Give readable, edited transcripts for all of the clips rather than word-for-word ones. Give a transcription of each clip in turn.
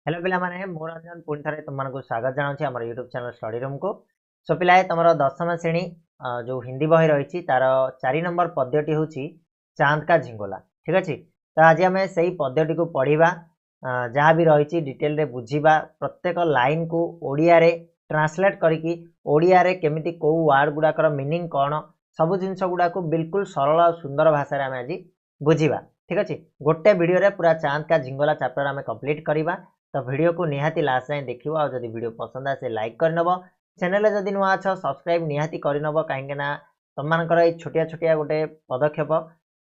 Hello पिला माने मो रंजन पुणी थे तुम स्वागत जनाऊँ आम यूट्यूब चैनल स्टडी रूम को। सो पिलाए तुम दशम श्रेणी जो हिंदी बही रही तार 4 नंबर पद्यटी हूँ चांद का झिंगोला। ठीक अच्छे, तो आज आम से पद्यटी को पढ़ा जहाँ भी रही डिटेल रे बुझा प्रत्येक लाइन को ओडिया रे ट्रांसलेट करके ओडिया रे केमिति को वर्ड गुड़ाकर मीनिंग कौन सब जिनस गुड़ा को बिल्कुल सरल और सुंदर भाषा आम आज बुझा। ठीक अच्छे, गोटे वीडियो रे पूरा चांद का झिंगोला चैप्टर आम कंप्लीट करवा। तो वीडियो को निहाती लास्ट जाए देखियो और जदि वीडियो पसंद आसे लाइक करनब, चैनल जदि नुआ अछ सब्सक्राइब निहाती करनब कहीं ना तुम मानकर ये छोटिया छोटिया गोटे पदक्षेप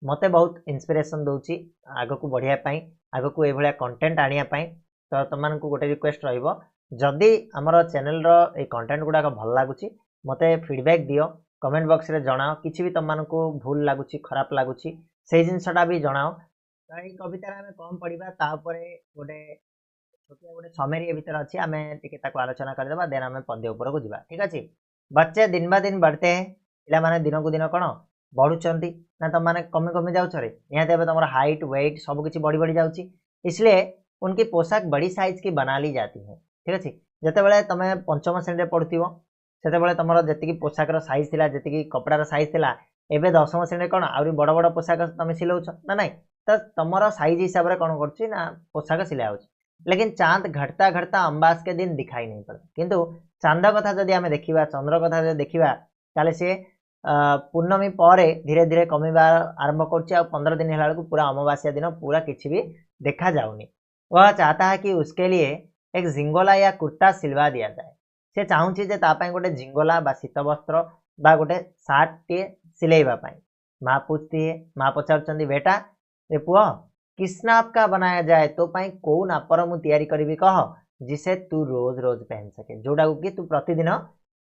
मते बहुत इंस्पिरेशन दउची आगो को बढ़िया पाई, आगो को ए भलिया कंटेंट आनिया पाई। तो तुम मानकु गोटे रिक्वेस्ट रहइबो, जदि हमर चैनल रो ए कंटेंट गुडा भल लागुची मते फीडबैक दियो, कमेंट बॉक्स रे जणाओ किछि भी तुम मानकु भूल लागुची खराब लागुची सेही जिनसटा भी जणाओ। तो ये कविता रे कम पढ़िबा ता ऊपर गोटे छोटिया गोटे समरी ए भीतर अच्छी आम आलोचना करदे देन आम पद्य उपर को जावा। ठीक अच्छे, बच्चे दिन बा दिन बढ़ते हैं, पिला माने दिन को दिन कौन बढ़ुंट ना तुम मैंने कमी कमी जाऊे निहत तुम हाइट वेट सब किसी बढ़ी बढ़ी जाऊँगी, इसलिए उनकी पोशाक बड़ी साइज की बना ली जाती है। ठीक अच्छे, जिते तुम पंचम श्रेणी पढ़ुव से तुम जी पोशाक साइज थी जी कपड़ार साइज थी एवं दशम श्रेणी कौन आहरी बड़ बड़ पोशाक तुम सिलाऊच ना ना, तो तुम साइज हिसाब से कौन कर पोशाक सिलाई हो। लेकिन चांद घटता घटता अम्बास के दिन दिखाई नहीं पड़ता, किंतु चांद कथा जदि आम देखा चंद्र कथा जब देखा ताले सी पूर्णमी पर धीरे धीरे कमिबा आरंभ कर 15 दिन है पूरा अमावास्या दिन पूरा किसी भी देखा जाऊनी। वह चाहता है कि उसके लिए एक जिंगोला या कुर्ता सिलवा दिया जाए। से चाहूँगी जे तापाई गोटे जिंगोला बा शीत वस्त्र बा गोटे सार्ट टे सिलेवाई। माँ पूछती है, माँ पचार बेटा रे पुआ किस नाप का बनाया जाए तो पाई को नापर मु तैयारी करी कह जिसे तू रोज रोज पहन सके, जोटा कि तू प्रतिदिन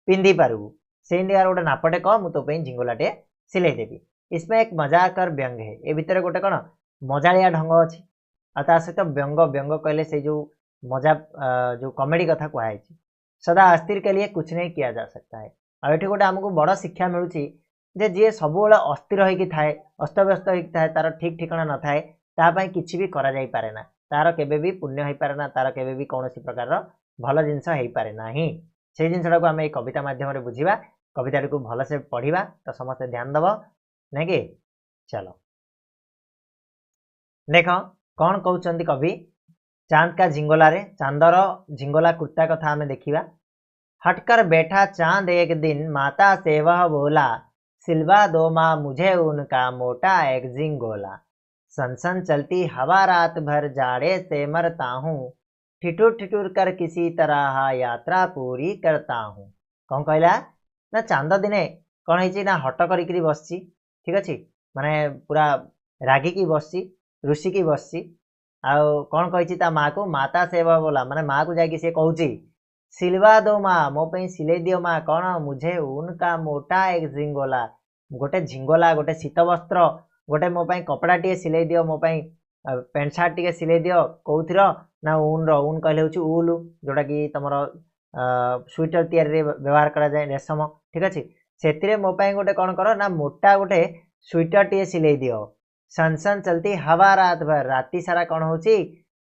पिंधि पारू से गोटे नापटे कह मु तो झिंगोलाटे सिलाई देवी। इसमें एक मजाकर व्यंग है, ए भितर गोटे कौन मजालिया ढंग अच्छी आ सहित व्यंग व्यंग कहले से जो मजा जो कमेडी कथा कहुई सदा अस्थिर के लिए कुछ नहीं किया जा सकता है। और ये गोटे आमको बड़ शिक्षा मिलूँ जे जी सब अस्थिर होगी थाए अस्तव्यस्त होगी थाए तार ठीक ठिकाना न थाए तापाई किसी भी करा जाई पारे ना, तार केबे भी पुण्य हो पारे ना, तार केबे भी कौन प्रकार भल जिनस हो पारे ना ही। से जिनसा को आम ये कविता माध्यम बुझा, कविता को भलसे पढ़ा। तो समस्त ध्यान दब नहीं कि चलो देख कौन कहते कवि चांद का झिंगोला रे चांदर झिंगोला कुर्ता कथा आम देखा। हटकर बैठा चांद एक दिन माता से वह बोला, सिलवा दो माँ मुझे उनका मोटा एक झिंगोला। सनसन चलती हवा रात भर जाड़े से मरता हूँ, ठिठुर ठिठुर कर किसी तरह यात्रा पूरी करता हूँ। कौन कहला ना चांद दिने कौन है ना हट करी बस। ठीक अच्छे, माने पूरा रागिकी बस ऋषिकी बस आउ कौन कही माँ को माता सेवा बोला माने माँ को जाकि सी कहूँ सिलवा दो माँ मो पे सिले दियो माँ कौन मुझे उनका मोटा एक झिंगोला, गोटे झिंगोला गोटे शीत वस्त्र गोटे मो कपड़ा टे सिले दियो मो पेंट सार्ट टे सिले दियो कौथर ना ऊन ऊन कहले हूँ उल जोटा कि तुम स्वेटर तैयारी व्यवहार करा जाए रेशम। ठीक अच्छे, से मो गोटे कौन कर ना मोटा गोटे स्वेटर टे सिले दियो। सनसन चलती हवा रात भर राति सारा कौन हो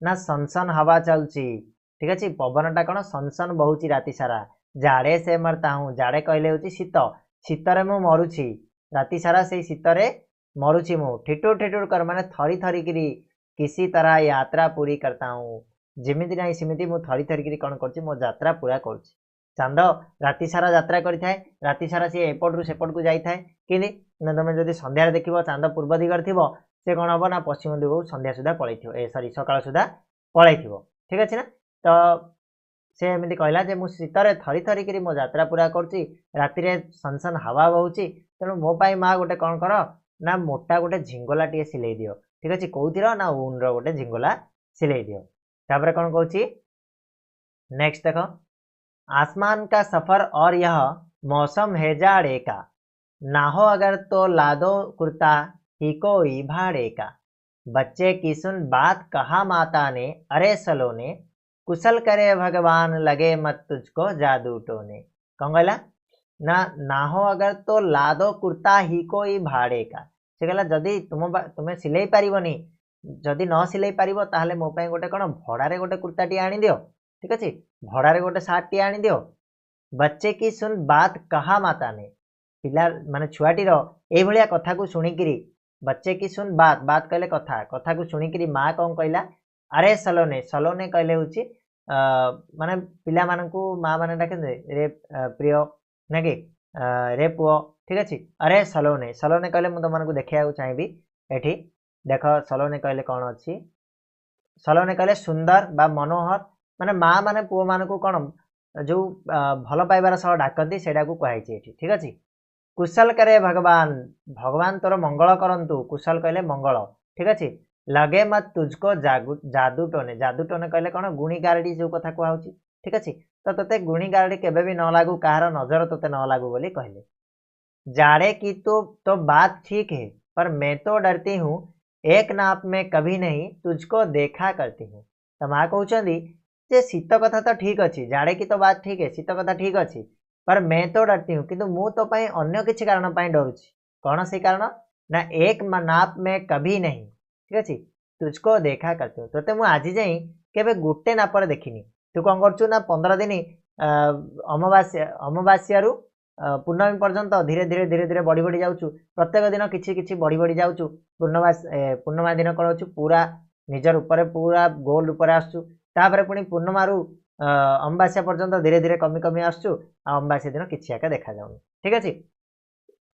ना सनसन हवा चलती। ठीक अच्छे, पवनटा कौन सनसन बहुची राति सारा। जाड़े से मरता हूँ जाड़े कहले हूँ शीत शीतर मु मरुची राति सारा से शीतरे मरुची मु ठिठुर ठिठुर कर माने थरी थरी किरी किसी तरह यात्रा पूरी करता हूँ। जमीती ना सेमती मु थरी थरी किरी कौन कर यात्रा पूरा कर। चांद राति सारा यात्रा करें राति सारा सी एपटू सेपट को जाए कि तुम जब सन्धार देख चांद पूर्व दिगरे थी से कौन हम ना पश्चिम दिग को सन्ध्या सुधा पलि सरी सका सुधा पलि। ठीक अच्छे ना, तो से एमती कहला जे मु शीतर थरी थरी करी मो यात्रा पूरा करुच्ची राति सनसन हवा बहुची तेणु मो पाई माँ गोटे कौन कर ना मोटा गोटे झिंगोला टे सिले दियो। ठीक अच्छे, कौर ना ऊन रोटे झिंगोला सिले दियो। तापर कौन कहूँ नेक्स्ट देख, आसमान का सफर और यह मौसम है जाड़े का, ना हो अगर तो ला दो कुर्ता ही कोई भाड़े का। बच्चे की सुन बात कहा माता ने, अरे सलोने कुशल करे भगवान लगे मत तुझको जादू टोने। कौन कहला ना हो अगर तो ला दो कुर्ता ही कोई भाड़े का। से कहला जदि तुम्हें सिलाई पारिबनी जदि न सिलाई पारिबो ताहले मो पई गोटे कोन भड़ारे गोटे कुर्ताटी आनी दियो ठीक अछि भड़ारे गोटे सार्ट टी आनी दियो बच्चे की सुन बात कहा माता ने पिला माने छुआटी रो ए भलिया कथा को सुनिकिरी बच्चे की सुन बात बात कहले कथा कथा को सुनिकिरी माँ कौन कहला अरे सलोने सलोने कहले होची माने पिला मानकू माँ माने डाके रे प्रिय नाकी रे पुओ ठीक अछि अरे सलोने सलोने कहले मु तुमको देखिया चाहिबी एठी देख सलोने कहले कौन अच्छी सलोने कहले सुंदर बा मनोहर माने माँ माने पुओ मानकू कौन जो भल पाइबार सह डाकती सेटा को कहाइछि एठी ठीक अछि कुशल करे भगवान भगवान तोर मंगल करंतु कुशल कहले मंगल ठीक अछि लगे मत तुझको जादू टोने कहले कौन गुणी गारडी जो कथा कहउछि ठीक अछि तो तते गुणी गारडी केबे भी न लागू कहार नजर तते न लागू बोली कहले जाड़े की तो बात ठीक है पर मैं तो डरती हूँ एक नाप में कभी नहीं तुझको देखा करती हूँ तो माँ कहउछंदी जे शीत कथा तो ठीक अच्छी जाड़े की तो बात ठीक है शीत कथा ठीक अच्छी पर मैं तो डरती हूँ किंतु मु तो पई अन्य किसी कारण पई डरुछि कौन से कारण ना एक नाप में कभी नहीं ठीक अच्छे तुझको देखा करती हूँ तोते मु आज जाई केबे गोटे नापर देखिनी तू कौन करछु ना 15 दिन अमावास्या पूर्णमी पर्यंत धीरे धीरे धीरे धीरे बढ़ी बढ़ी जाऊँ प्रत्येक दिन किछि किछि बढ़ी बढ़ी जाऊँ पूर्णिमा दिन कौन होछु पूरा निजर ऊपर पूरा गोल ऊपर आसु तापर पुणी पूर्णिमारू अमावास्या पर्यंत धीरे धीरे कमी कमी आसु अमावास्या दिन किछि आका देखा जाउनी ठीक अछि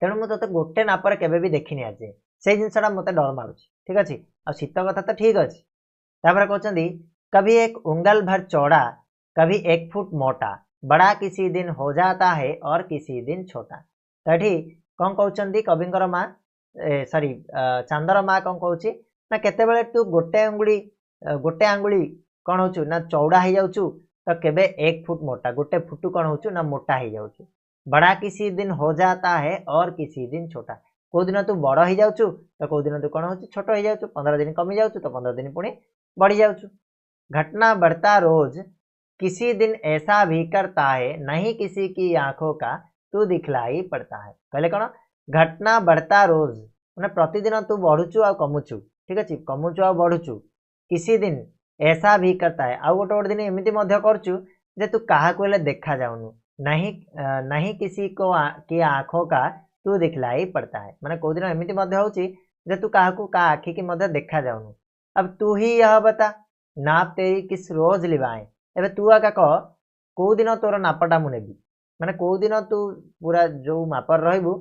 तेणु मु तोते गोटे नापर केबे भी देखिनी आज से जिनसटा मते डर मारुछि ठीक अछि आ शीत कथा तो ठीक अछि तापर कहउछंदी कभी एक उंगल भर चौड़ा कभी 1 फुट मोटा बड़ा किसी दिन हो जाता है और किसी दिन छोटा तठी कौन कहउछंदी कविंकर माँ सॉरी चांदर माँ कौन कहउछि ना केतेबेले तू गोटे आंगुली कौन होचु ना चौड़ा हो जाउछु तो केबे 1 फुट मोटा गोटे फुटू कौन होचु ना मोटा हो जाउछु बड़ा किसी दिन हो जाता है और किसी दिन छोटा को दिन तू बड़ हो जाउछु तो को दिन तू कौन होचु छोट हो जाउछु 15 दिन कमी जाउछु तो 15 दिन पुणी बढ़ी जाउछु घटना बढ़ता रोज किसी दिन ऐसा भी करता है नहीं किसी की आंखों का तू दिखलाई पड़ता है कहले कौन घटना बढ़ता रोज माने प्रतिदिन तू बढ़ुचु आ कमुचु ठीक अछि कमुचु आ बढ़ुचु किसी दिन ऐसा भी करता है आ गोटे गोटे दिन एमिति मध्य करचु जे तू काहा को ले देखा जाउनु नहीं किसी को की आंखों का तू दिखलाई पड़ता है माने को दिन एमिति मध्य होची जे तू काहा को का आखि की मध्य देखा जाउनु अब तू ही यह बता नाप तेरी किस रोज लिवाए एबे तू आका कह को दिन तोर नापटा मु नेबी माने को दिन तू पूरा जो मापर रहबू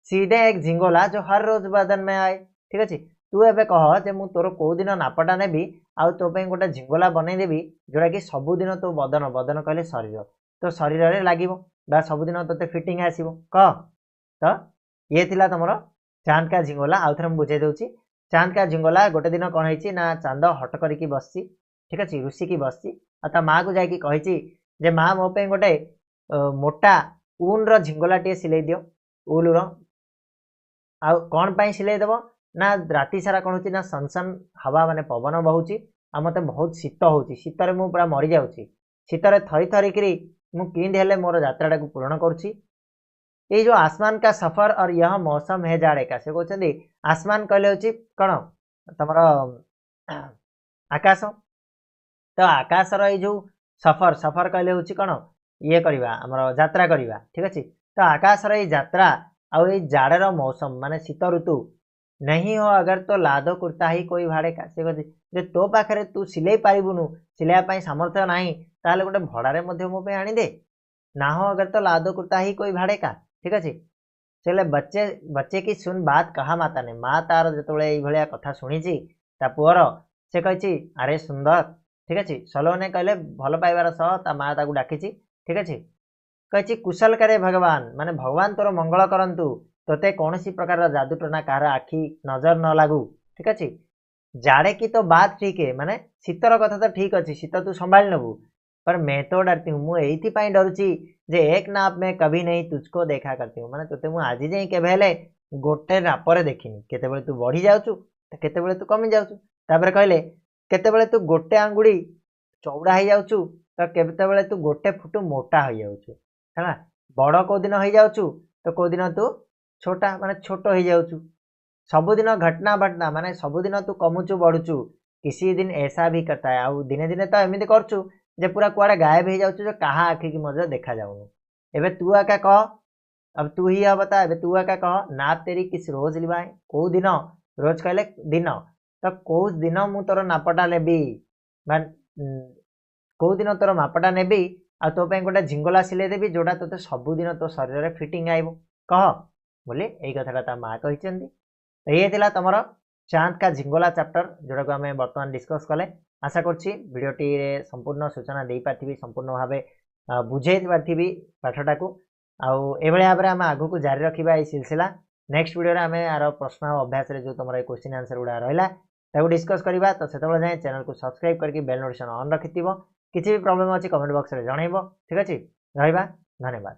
सीधे एक झिंगोला जो हर रोज बदन में आए ठीक अछि तू एबे कह जे मु तोर को दिन नापटा नेबी आ तो पे गोटे झिंगोला बनै देबी जोड़ा कि सब दिन तो बदन बदन कहले शरीर तो शरीर रे लागिवो बा सब दिन तोते फिटिंग आसीबो कह तो ये थिला तमरो चांद का झिंगोला आउ थरे बुझे दउची चांद का झिंगोला गोटे दिन कौन है ना चांद हट करिकी बसची ठीक अच्छे ऋषि की बसची आ माँ को जाकि कही जे माँ मो पे गोटे मोटा ऊन रो झिंगोला टे सिलाई दियो उल रो आ कौन पाई सिलाई देव ना राति सारा कौन होची ना सनसन हवा माने पवन बहुची आ मते बहुत शीत होची शीतरे मु पूरा मरी जाउची शीतरे थरी थरी करी मु किंद हेले मोर यात्राटा को पूर्ण करूची ये जो आसमान का सफर और यह मौसम है जाड़े का से कहते आसमान कहले होची कौन तमर आकाश तो आकाशर ये जो सफर सफर कहले होची कौन ये करवा आमर यात्रा करवा ठीक अच्छे तो आकाशर ये यात्रा आउ ये जाड़ेर मौसम माने शीत ऋतु नहीं हो अगर तो लादो कुर्ता ही कोई भाड़े का से कहते जे तो पाखे तू सिलाई पारिबुनु सिलाइया सामर्थ्य नाही ताहले गोटे भड़ारे मध्य मो पे आनी दे ना हो अगर तो लादो कुर्ता ही कोई भाड़े का ठीक अच्छे चले बच्चे बच्चे की सुन बात कहा माता ने माँ तार जो ये कथा शुणी पुअर से कही अरे सुंदर ठीक अच्छे सलोने कहले भल पाइबार सह ता माँ ताकू डाकी ठीक अच्छे कही कुशल करे भगवान माने भगवान तोर मंगल करंतु तोते कौन सी प्रकार जादू टोना कहार आखि नजर न लागू ठीक अच्छे जाड़े की तो बात ठीक है माने शीतर कथा तो ठीक अच्छे शीत तू संभाल नबू पर मैं तो डरती हूँ मुझे डरुची जे एक नाप में कभी नहीं तुझको देखा करती हूँ माने तोते मु आज जाई केबे गोटे नापर देखिनी केतेबेले तू बढ़ी जाउछु तो केतेबेले तू कमी जाउछु तापर कहले केतेबेले तू गोटे आंगुड़ी चौड़ा हो जाउछु तो केतेबेले तू गोटे फुट मोटा हो जाउछु है बड़ को दिन हो जाउछु तो को दिन तू छोटा माने छोट हो जाउछु सबुदिन घटना बटना माने सबुदिन तू कमुचु बढ़ुचु किसी दिन ऐसा भी करता है आउ दिने दिने तो एमती करचु जे पूरा कुआडे गायब हो जाउछु जो कहा आखि की मजा देखा जाउनु एबे तू आका कह अब तू ही अब बता एबे तू आका कह ना तेरी किस रोज लिवाए को दिन रोज कहले दिन तो को दिन मु तोर नापटा लेबी मान को दिन तोर मापटा नेबी आ तो पे गोटे झिंगला सिले देबी जोड़ा तोते सबुदिन तो शरीर रे फिटिंग आइबो कह बोले एई कथाटा ता मां कहिसेंती तो ये थिला तमरो चांद का झिंगोला चैप्टर जोड़ा को आम बर्तमान डिस्कस कले आशा करछि भिडियोटी संपूर्ण सूचना दे पार्थिबी संपूर्ण भावे बुझे पार्थिबी पाठटा को आउ एभଳି भाବରେ ଆମେ ଆଗକୁ ଜାରି ରଖିବା এই सिलसिला नेक्स्ट वीडियो रे ଆମେ आरो प्रश्न अभ्यास रे जो तमरो ए क्वेश्चन आंसर गुडा रहला ताको डिस्कस करबा तो सेतबेला जाय चैनल को सब्सक्राइब करके बेल नोटिफिकेशन ऑन रखिथिबो किछि भी प्रॉब्लम अछि कमेंट बॉक्स रे जणाइबो ठीक अछि रहइबा धन्यवाद।